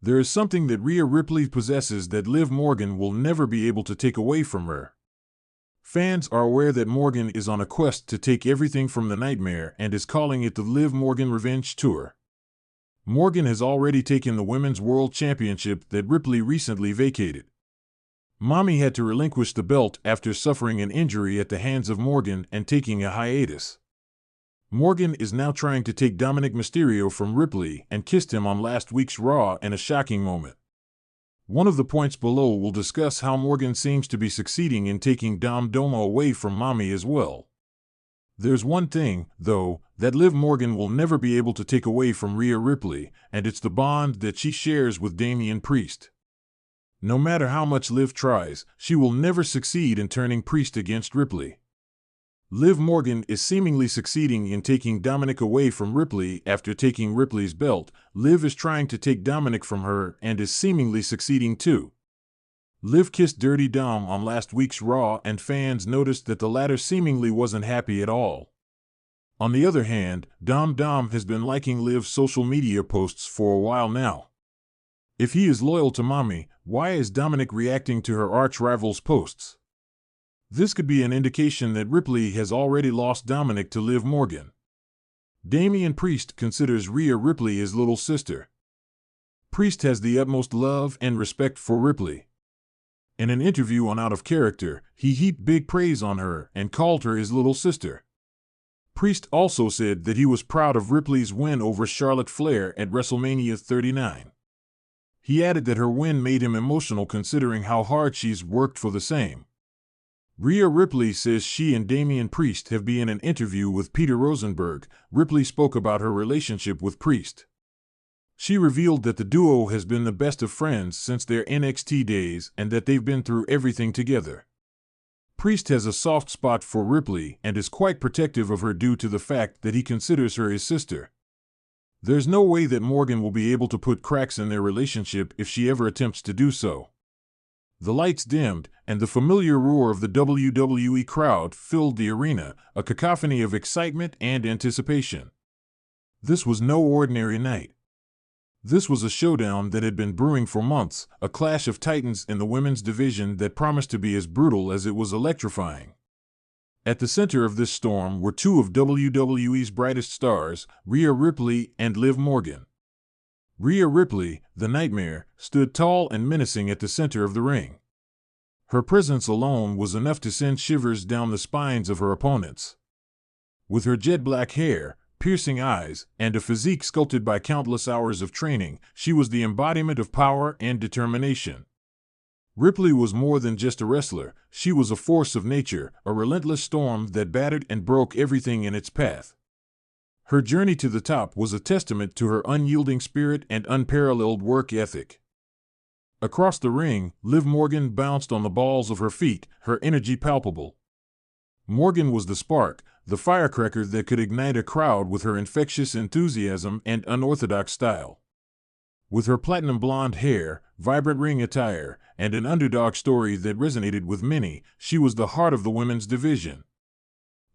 There is something that Rhea Ripley possesses that Liv Morgan will never be able to take away from her. Fans are aware that Morgan is on a quest to take everything from the Nightmare and is calling it the Liv Morgan Revenge Tour. Morgan has already taken the Women's World Championship that Ripley recently vacated. Mommy had to relinquish the belt after suffering an injury at the hands of Morgan and taking a hiatus. Morgan is now trying to take Dominic Mysterio from Ripley and kissed him on last week's Raw in a shocking moment. One of the points below will discuss how Morgan seems to be succeeding in taking Dom Domo away from Mommy as well. There's one thing, though, that Liv Morgan will never be able to take away from Rhea Ripley, and it's the bond that she shares with Damian Priest. No matter how much Liv tries, she will never succeed in turning Priest against Ripley. Liv Morgan is seemingly succeeding in taking Dominic away from Ripley after taking Ripley's belt. Liv is trying to take Dominic from her and is seemingly succeeding too. Liv kissed Dirty Dom on last week's Raw and fans noticed that the latter seemingly wasn't happy at all. On the other hand, Dom has been liking Liv's social media posts for a while now. If he is loyal to Mommy, why is Dominic reacting to her arch-rival's posts? This could be an indication that Ripley has already lost Dominic to Liv Morgan. Damian Priest considers Rhea Ripley his little sister. Priest has the utmost love and respect for Ripley. In an interview on Out of Character, he heaped big praise on her and called her his little sister. Priest also said that he was proud of Ripley's win over Charlotte Flair at WrestleMania 39. He added that her win made him emotional considering how hard she's worked for the same. Rhea Ripley says she and Damian Priest have been in an interview with Peter Rosenberg. Ripley spoke about her relationship with Priest. She revealed that the duo has been the best of friends since their NXT days and that they've been through everything together. Priest has a soft spot for Ripley and is quite protective of her due to the fact that he considers her his sister. There's no way that Morgan will be able to put cracks in their relationship if she ever attempts to do so. The lights dimmed, and the familiar roar of the WWE crowd filled the arena, a cacophony of excitement and anticipation. This was no ordinary night. This was a showdown that had been brewing for months, a clash of titans in the women's division that promised to be as brutal as it was electrifying. At the center of this storm were two of WWE's brightest stars, Rhea Ripley and Liv Morgan. Rhea Ripley, the Nightmare, stood tall and menacing at the center of the ring. Her presence alone was enough to send shivers down the spines of her opponents. With her jet black hair, piercing eyes, and a physique sculpted by countless hours of training, she was the embodiment of power and determination. Ripley was more than just a wrestler, she was a force of nature, a relentless storm that battered and broke everything in its path. Her journey to the top was a testament to her unyielding spirit and unparalleled work ethic. Across the ring, Liv Morgan bounced on the balls of her feet, her energy palpable. Morgan was the spark, the firecracker that could ignite a crowd with her infectious enthusiasm and unorthodox style. With her platinum blonde hair, vibrant ring attire, and an underdog story that resonated with many, she was the heart of the women's division.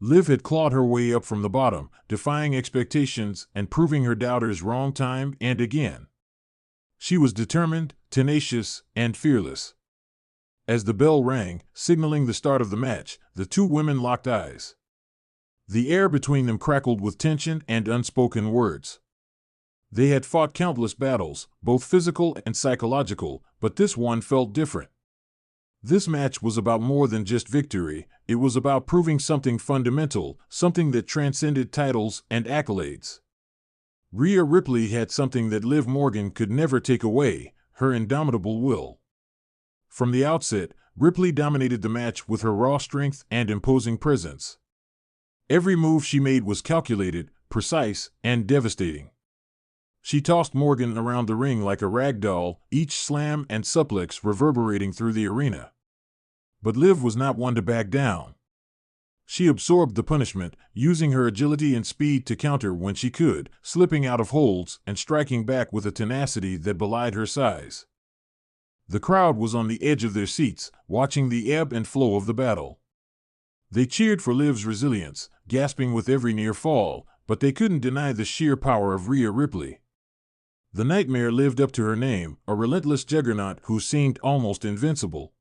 Liv had clawed her way up from the bottom, defying expectations and proving her doubters wrong time and again. She was determined, tenacious, and fearless. As the bell rang, signaling the start of the match, the two women locked eyes. The air between them crackled with tension and unspoken words. They had fought countless battles, both physical and psychological, but this one felt different. This match was about more than just victory, it was about proving something fundamental, something that transcended titles and accolades. Rhea Ripley had something that Liv Morgan could never take away, her indomitable will. From the outset, Ripley dominated the match with her raw strength and imposing presence. Every move she made was calculated, precise, and devastating. She tossed Morgan around the ring like a rag doll, each slam and suplex reverberating through the arena. But Liv was not one to back down. She absorbed the punishment, using her agility and speed to counter when she could, slipping out of holds and striking back with a tenacity that belied her size. The crowd was on the edge of their seats, watching the ebb and flow of the battle. They cheered for Liv's resilience, gasping with every near fall, but they couldn't deny the sheer power of Rhea Ripley. The Nightmare lived up to her name, a relentless juggernaut who seemed almost invincible.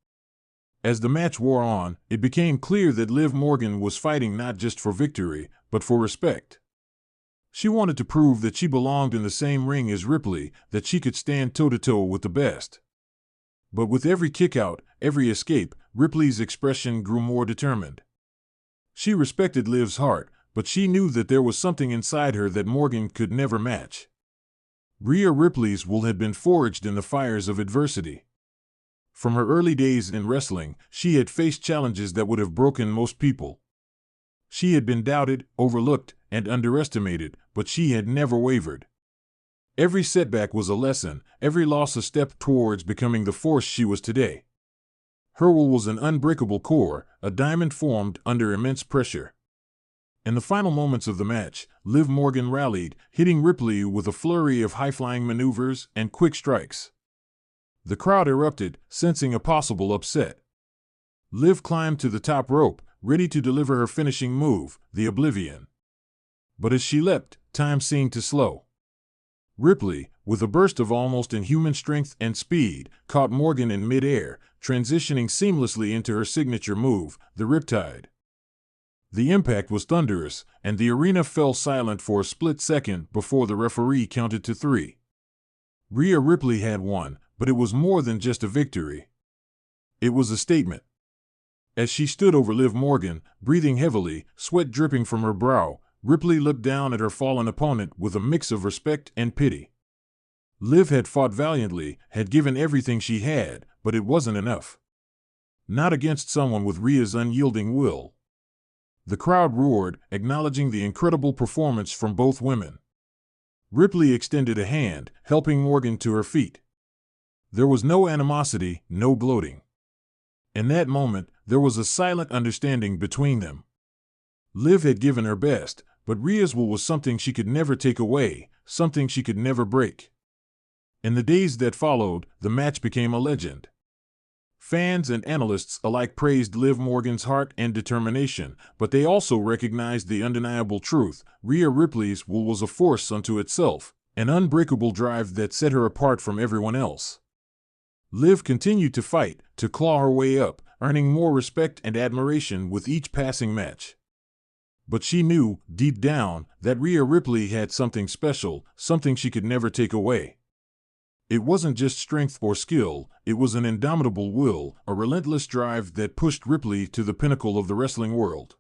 As the match wore on, it became clear that Liv Morgan was fighting not just for victory, but for respect. She wanted to prove that she belonged in the same ring as Ripley, that she could stand toe-to-toe with the best. But with every kick-out, every escape, Ripley's expression grew more determined. She respected Liv's heart, but she knew that there was something inside her that Morgan could never match. Rhea Ripley's will had been forged in the fires of adversity. From her early days in wrestling, she had faced challenges that would have broken most people. She had been doubted, overlooked, and underestimated, but she had never wavered. Every setback was a lesson, every loss a step towards becoming the force she was today. Her will was an unbreakable core, a diamond formed under immense pressure. In the final moments of the match, Liv Morgan rallied, hitting Ripley with a flurry of high-flying maneuvers and quick strikes. The crowd erupted, sensing a possible upset. Liv climbed to the top rope, ready to deliver her finishing move, the Oblivion. But as she leapt, time seemed to slow. Ripley, with a burst of almost inhuman strength and speed, caught Morgan in mid-air, transitioning seamlessly into her signature move, the Riptide. The impact was thunderous, and the arena fell silent for a split second before the referee counted to 3. Rhea Ripley had won, but it was more than just a victory. It was a statement. As she stood over Liv Morgan, breathing heavily, sweat dripping from her brow, Ripley looked down at her fallen opponent with a mix of respect and pity. Liv had fought valiantly, had given everything she had, but it wasn't enough. Not against someone with Rhea's unyielding will. The crowd roared, acknowledging the incredible performance from both women. Ripley extended a hand, helping Morgan to her feet. There was no animosity, no gloating. In that moment, there was a silent understanding between them. Liv had given her best, but Rhea's will was something she could never take away, something she could never break. In the days that followed, the match became a legend. Fans and analysts alike praised Liv Morgan's heart and determination, but they also recognized the undeniable truth: Rhea Ripley's will was a force unto itself, an unbreakable drive that set her apart from everyone else. Liv continued to fight, to claw her way up, earning more respect and admiration with each passing match. But she knew, deep down, that Rhea Ripley had something special, something she could never take away. It wasn't just strength or skill, it was an indomitable will, a relentless drive that pushed Ripley to the pinnacle of the wrestling world.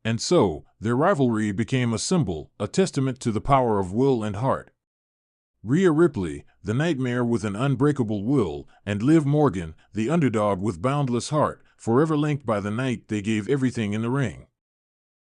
And so, their rivalry became a symbol, a testament to the power of will and heart. Rhea Ripley, the Nightmare with an unbreakable will, and Liv Morgan, the underdog with boundless heart, forever linked by the night they gave everything in the ring.